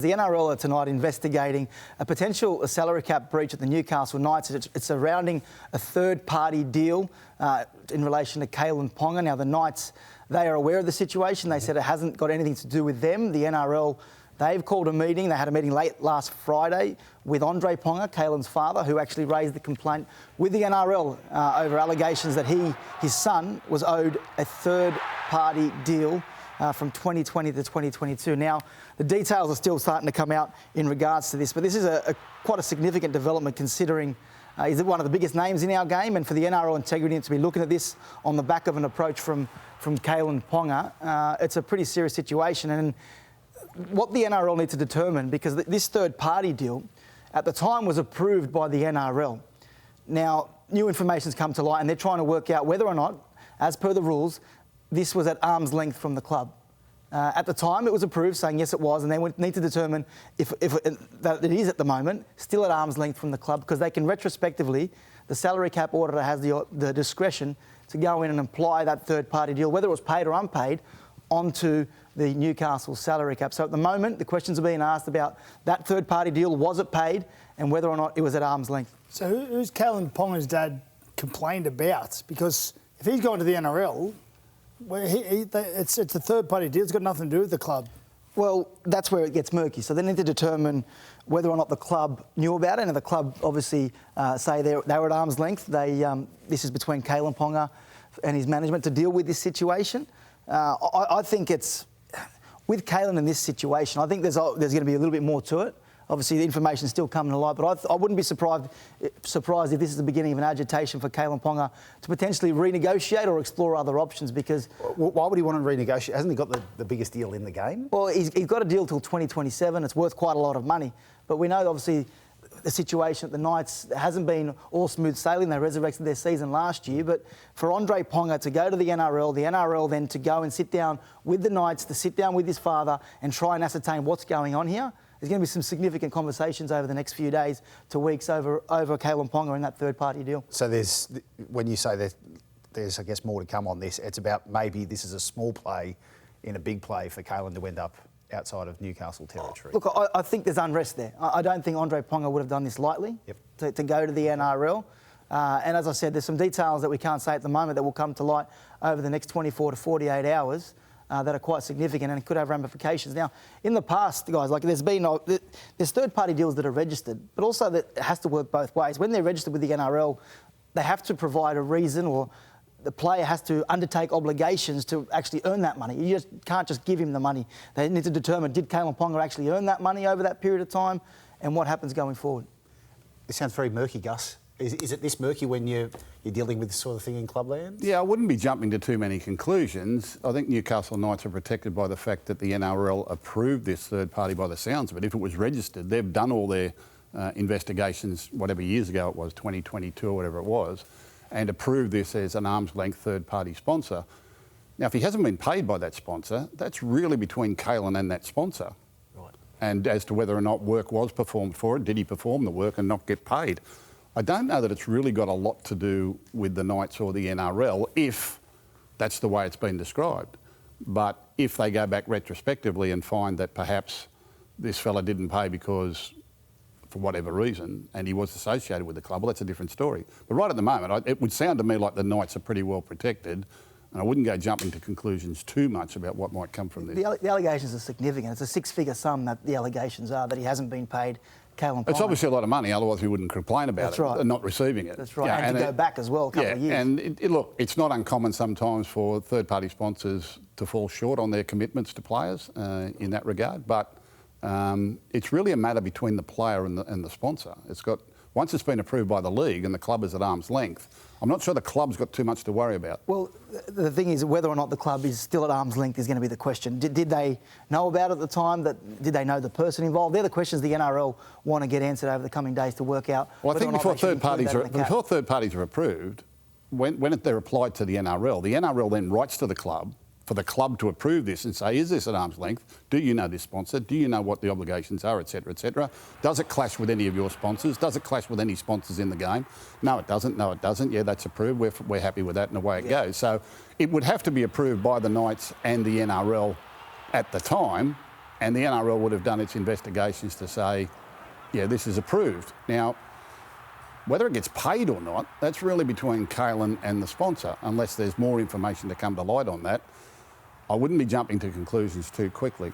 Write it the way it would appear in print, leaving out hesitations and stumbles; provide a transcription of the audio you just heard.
The NRL are tonight investigating a potential salary cap breach at the Newcastle Knights. It's surrounding a third-party deal in relation to Kalen Ponga. Now, the Knights, they are aware of the situation. They said it hasn't got anything to do with them. The NRL, they've called a meeting. They had a meeting late last Friday with Andre Ponga, Kalen's father, who actually raised the complaint with the NRL over allegations that his son was owed a third-party deal from 2020 to 2022. Now, the details are still starting to come out in regards to this, but this is quite a significant development considering he's one of the biggest names in our game, and for the NRL integrity to be looking at this on the back of an approach from Kalen Ponga, it's a pretty serious situation. And what the NRL need to determine, because this third-party deal at the time was approved by the NRL. Now, new information's come to light and they're trying to work out whether or not, as per the rules, this was at arm's length from the club. At the time, it was approved, saying yes, it was, and they would need to determine if that it is at the moment still at arm's length from the club, because they can retrospectively, the salary cap auditor has the discretion to go in and apply that third-party deal, whether it was paid or unpaid, onto the Newcastle salary cap. So at the moment, the questions are being asked about that third-party deal, was it paid, and whether or not it was at arm's length. So who's Kalen Ponga's dad complained about? Because if he's going to the NRL, well, it's a third-party deal. It's got nothing to do with the club. Well, that's where it gets murky. So they need to determine whether or not the club knew about it. And the club obviously say they were at arm's length. This is between Kalen Ponga and his management to deal with this situation. I think it's with Kalen in this situation. I think there's going to be a little bit more to it. Obviously, the information's still coming to light, but I wouldn't be surprised if this is the beginning of an agitation for Kalen Ponga to potentially renegotiate or explore other options, because... Why would he want to renegotiate? Hasn't he got the biggest deal in the game? Well, he's got a deal till 2027. It's worth quite a lot of money. But we know, obviously, the situation at the Knights hasn't been all smooth sailing. They resurrected their season last year. But for Andre Ponga to go to the NRL then to go and sit down with the Knights, to sit down with his father and try and ascertain what's going on here, there's going to be some significant conversations over the next few days to weeks over Kalen Ponga and that third-party deal. So when you say there's, I guess, more to come on this, it's about maybe this is a small play in a big play for Kalen to end up outside of Newcastle territory. Look, I think there's unrest there. I don't think Andre Ponga would have done this lightly to go to the NRL. And as I said, there's some details that we can't say at the moment that will come to light over the next 24 to 48 hours. That are quite significant and could have ramifications. Now, in the past, guys, like there's third-party deals that are registered, but also that it has to work both ways. When they're registered with the NRL, they have to provide a reason, or the player has to undertake obligations to actually earn that money. You just can't just give him the money. They need to determine, did Kalen Ponga actually earn that money over that period of time, and what happens going forward. This sounds very murky, Gus. Is it this murky when you're dealing with this sort of thing in clubland? Yeah, I wouldn't be jumping to too many conclusions. I think Newcastle Knights are protected by the fact that the NRL approved this third party by the sounds of it. If it was registered, they've done all their investigations, whatever years ago it was, 2022 or whatever it was, and approved this as an arm's length third party sponsor. Now, if he hasn't been paid by that sponsor, that's really between Kalen and that sponsor. Right. And as to whether or not work was performed for it, did he perform the work and not get paid? I don't know that it's really got a lot to do with the Knights or the NRL if that's the way it's been described. But if they go back retrospectively and find that perhaps this fella didn't pay because, for whatever reason, and he was associated with the club, well, that's a different story. But right at the moment, it would sound to me like the Knights are pretty well protected, and I wouldn't go jumping to conclusions too much about what might come from this. The allegations are significant. It's a six-figure sum that the allegations are, that he hasn't been paid. It's obviously a lot of money, otherwise we wouldn't complain about it and not receiving it. That's right, yeah, and to go back as well a couple of years. And look, it's not uncommon sometimes for third-party sponsors to fall short on their commitments to players in that regard, but it's really a matter between the player and the sponsor. Once it's been approved by the league and the club is at arm's length, I'm not sure the club's got too much to worry about. Well, the thing is, whether or not the club is still at arm's length is going to be the question. Did they know about it at the time? Did they know the person involved? They're the questions the NRL want to get answered over the coming days to work out. Well, I think before third parties are approved, when they're applied to the NRL then writes to the club for the club to approve this and say, is this at arm's length? Do you know this sponsor? Do you know what the obligations are, etc., etc.? Does it clash with any of your sponsors? Does it clash with any sponsors in the game? No, it doesn't. No, it doesn't. Yeah, that's approved. We're happy with that, and away it goes. So it would have to be approved by the Knights and the NRL at the time and the NRL would have done its investigations to say, yeah, this is approved. Now, whether it gets paid or not, that's really between Kalen and the sponsor, unless there's more information to come to light on that. I wouldn't be jumping to conclusions too quickly.